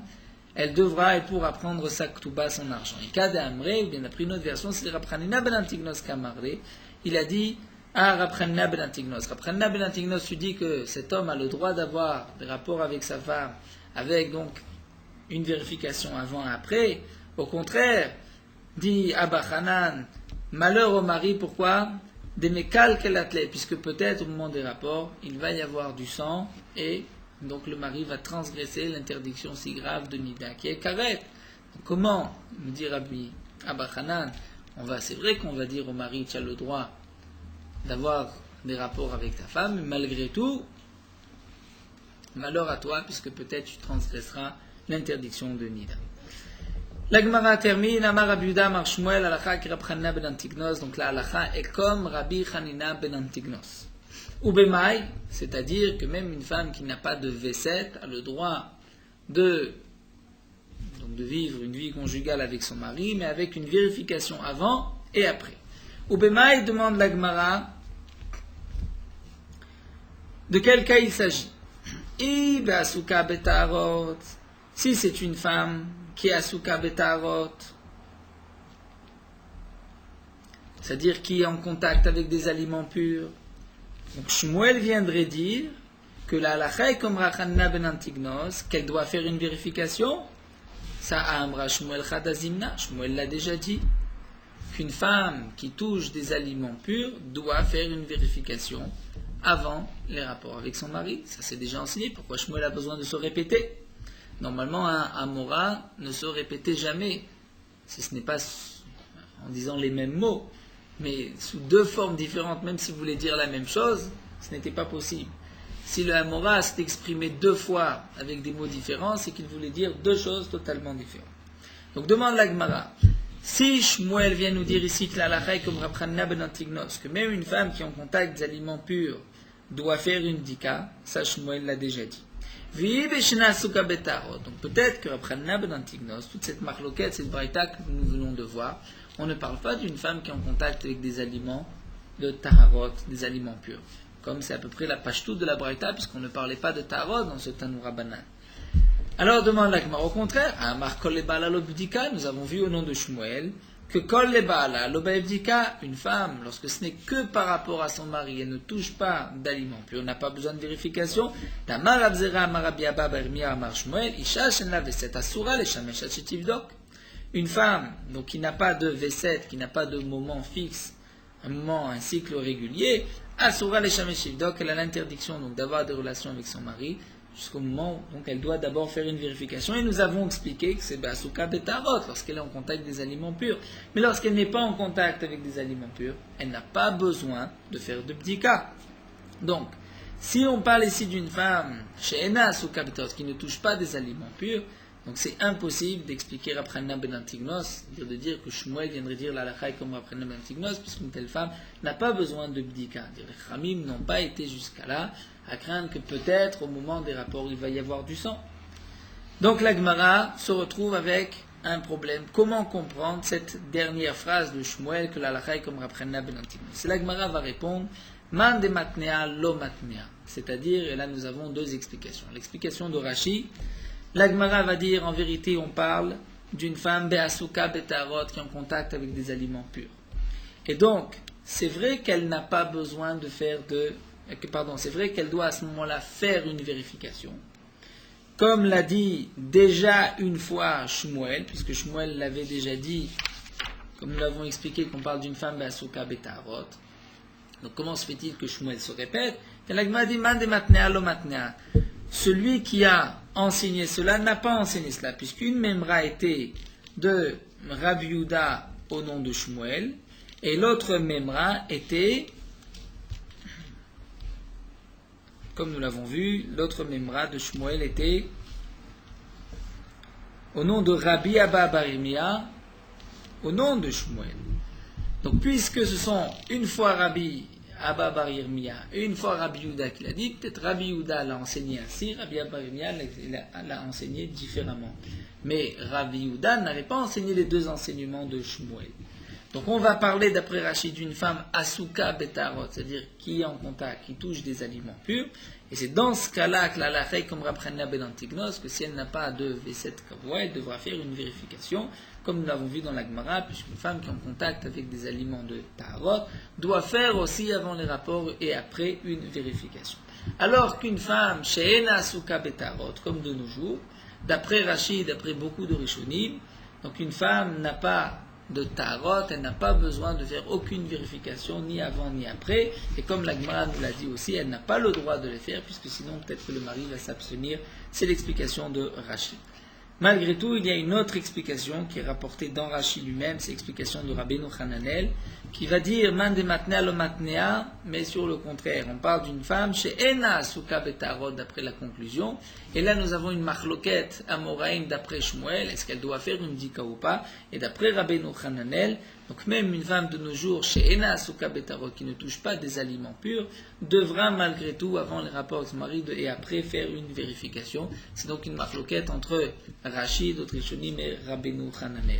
elle pourra prendre sa Ktuba, son argent. Ikad Amre, ou bien d'après une autre version, c'est Rabbi Hanina ben Antignos qui a marlé, il a dit à Rabbi Hanina ben Antignos. Rabbi Hanina ben Antignos lui dit que cet homme a le droit d'avoir des rapports avec sa femme, avec donc une vérification avant et après. Au contraire, dit Abachanan, malheur au mari, pourquoi? Des mécales qu'elle athlète, puisque peut-être au moment des rapports, il va y avoir du sang, et donc le mari va transgresser l'interdiction si grave de Nida, qui est karet. Comment, me dit Rabbi Abachanan, c'est vrai qu'on va dire au mari, tu as le droit d'avoir des rapports avec ta femme, mais malgré tout, malheur à toi, puisque peut-être tu transgresseras l'interdiction de Nida. La Gemara termine, Amar Rabbi Yehuda Amar Shmuel, Halacha ki Rabbi Hanina ben Antignos, donc la Halacha est comme Rabbi Hanina ben Antignos. Ou Bemai, c'est-à-dire que même une femme qui n'a pas de V7 a le droit de vivre une vie conjugale avec son mari, mais avec une vérification avant et après. Ou Bemai demande la Gemara, de quel cas il s'agit? Ibe Asuka betarot, si c'est une femme qui est asuka betarot, c'est-à-dire qui est en contact avec des aliments purs. Donc Shmuel viendrait dire que la halacha est comme Rabbi Hanina ben Antignos, qu'elle doit faire une vérification. Ça amra Shmuel chadazimna, Shmuel l'a déjà dit, qu'une femme qui touche des aliments purs doit faire une vérification avant les rapports avec son mari. Ça c'est déjà enseigné, pourquoi Shmuel a besoin de se répéter? Normalement, un Amora ne se répétait jamais, si ce n'est pas en disant les mêmes mots, mais sous deux formes différentes, même si vous voulez dire la même chose, ce n'était pas possible. Si le Amora s'est exprimé deux fois avec des mots différents, c'est qu'il voulait dire deux choses totalement différentes. Donc demande la Gemara, si Shmuel vient nous dire ici que la halakha est comme Rabbi Hanina ben Antignos, que même une femme qui est en contact des aliments purs doit faire une dika, ça Shmuel l'a déjà dit. Donc peut-être que Rabbi Hanina ben Antignos, toute cette marloquette, cette braïta que nous venons de voir, on ne parle pas d'une femme qui est en contact avec des aliments de taharot, des aliments purs. Comme c'est à peu près la pashtout de la braïta, puisqu'on ne parlait pas de taharot dans ce Tanoura Banan. Alors demande la Gemara, au contraire, à Markol et Balalobudika, nous avons vu au nom de Shmuel que Kol le Baala, l'Obaevdika, une femme, lorsque ce n'est que par rapport à son mari, elle ne touche pas d'aliments purs, on n'a pas besoin de vérification. La Marabzera, Marabiaba, Bermia, Amar Shmuel, Isha, Shenla, Veset, Asura, les Shamesha, Chetivdok. Une femme, donc qui n'a pas de Veset, qui n'a pas de moment fixe, un moment, un cycle régulier, Asura, les Shameshivdok, elle a l'interdiction donc d'avoir des relations avec son mari, jusqu'au moment où donc, elle doit d'abord faire une vérification. Et nous avons expliqué que c'est Basuka Betarot, lorsqu'elle est en contact des aliments purs. Mais lorsqu'elle n'est pas en contact avec des aliments purs, elle n'a pas besoin de faire de bdika. Donc, si on parle ici d'une femme, chez Ena Asuka Betarot, qui ne touche pas des aliments purs, donc c'est impossible d'expliquer Raphanna ben Antignos, de dire que Shmuel viendrait dire la halakha comme Raphanna ben Antignos, puisqu'une telle femme n'a pas besoin de bdika. Les Khamim n'ont pas été jusqu'à là, à craindre que peut-être au moment des rapports il va y avoir du sang. Donc la Gemara se retrouve avec un problème. Comment comprendre cette dernière phrase de Shmuel que la halakha comme Raphanna ben Antignos? La Gemara va répondre Man de matnea lo matnea, c'est-à-dire, et là nous avons deux explications. L'explication de Rashi, la Gemara va dire, en vérité, on parle d'une femme be'asuka betarot qui est en contact avec des aliments purs. Et donc, c'est vrai qu'elle n'a pas besoin de faire c'est vrai qu'elle doit à ce moment-là faire une vérification. Comme l'a dit déjà une fois Shmuel, puisque Shmuel l'avait déjà dit, comme nous l'avons expliqué, qu'on parle d'une femme be'asuka betarot. Donc, comment se fait-il que Shmuel se répète? La Gemara dit, man de matnea lo matnea. Celui qui a enseigné cela n'a pas enseigné cela, puisqu'une memra était de Rabbi Yehuda au nom de Shmuel, et l'autre memra était, comme nous l'avons vu, l'autre memra de Shmuel était au nom de Rabbi Abba bar Yirmiyah, au nom de Shmuel. Donc, puisque ce sont une fois Rabbi Abba bar Yirmiyah et une fois Rabbi Yehuda qui l'a dit, peut-être Rabbi Yehuda l'a enseigné ainsi, Rabbi Abba bar Yirmiyah l'a enseigné différemment. Mais Rabbi Yehuda n'avait pas enseigné les deux enseignements de Shmuel. Donc on va parler d'après Rachid d'une femme asuka betarot, c'est-à-dire qui est en contact, qui touche des aliments purs. Et c'est dans ce cas-là que la halakha comme Raphanna ben Antignos, que si elle n'a pas de V7 kavua, elle devra faire une vérification, comme nous l'avons vu dans la Gemara, puisqu'une femme qui est en contact avec des aliments de tarot doit faire aussi avant les rapports et après une vérification. Alors qu'une femme chez Ena asuka betarot, comme de nos jours, d'après Rachid, d'après beaucoup de Rishonim, donc une femme n'a pas de tarot, elle n'a pas besoin de faire aucune vérification, ni avant ni après, et comme la Gemara nous l'a dit aussi, elle n'a pas le droit de le faire, puisque sinon peut-être que le mari va s'abstenir. C'est l'explication de Rashi. Malgré tout, il y a une autre explication qui est rapportée dans Rashi lui-même, c'est l'explication de Rabbeinu Hananel, qui va dire Man de matnea lo matnea, mais sur le contraire, on parle d'une femme chez Ena asuka betarot d'après la conclusion, et là nous avons une marloquette amoraïm d'après Shmuel, est-ce qu'elle doit faire une dika ou pas, et d'après Rabbeinu Hananel, donc même une femme de nos jours chez Ena asuka betarot qui ne touche pas des aliments purs, devra malgré tout, avant les rapports de son mari et après, faire une vérification. C'est donc une marloquette entre Rashi, d'autres Rishonim et Rabbeinu Hananel.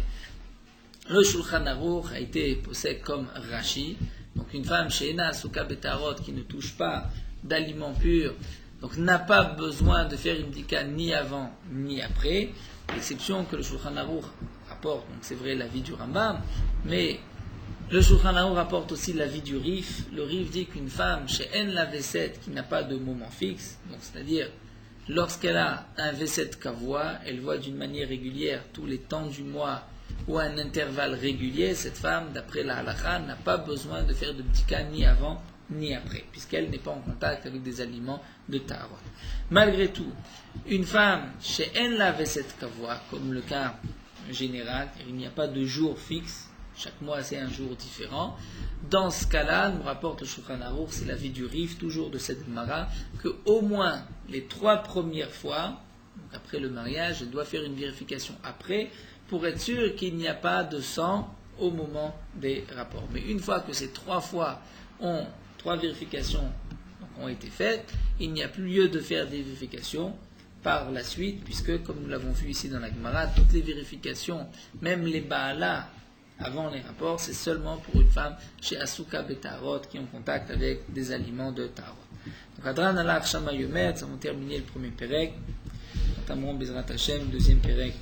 Le Shulchan Aruch a été posé comme Rashi, donc une femme chez Ena asuka betarot qui ne touche pas d'aliments purs, donc n'a pas besoin de faire une dika ni avant ni après, l'exception que le Shulchan Aruch rapporte, donc c'est vrai l'avis du Rambam, mais le Shulchan Aruch rapporte aussi l'avis du Rif. Le Rif dit qu'une femme chez En la V7 qui n'a pas de moment fixe, donc c'est-à-dire lorsqu'elle a un V7 kavua, elle voit d'une manière régulière tous les temps du mois ou à un intervalle régulier, cette femme, d'après la halakha, n'a pas besoin de faire de bdika ni avant ni après, puisqu'elle n'est pas en contact avec des aliments de tarot. Malgré tout, une femme chez En la V7 kavua, comme le cas général, il n'y a pas de jour fixe, chaque mois c'est un jour différent. Dans ce cas-là, nous rapporte le Shulchan Aruch, c'est l'avis du Rif, toujours de cette Gemara, que au moins les 3 premières fois, donc après le mariage, elle doit faire une vérification après, pour être sûr qu'il n'y a pas de sang au moment des rapports. Mais une fois que ces 3 vérifications ont été faites, il n'y a plus lieu de faire des vérifications par la suite, puisque, comme nous l'avons vu ici dans la Gemara, toutes les vérifications, même les Baala, avant les rapports, c'est seulement pour une femme chez Asuka Betarot qui est en contact avec des aliments de Tarot. Donc, Adran Alach Shama Yomet, nous avons terminé le premier Pérec. Nous entamerons Bezrat Hashem, deuxième Pérec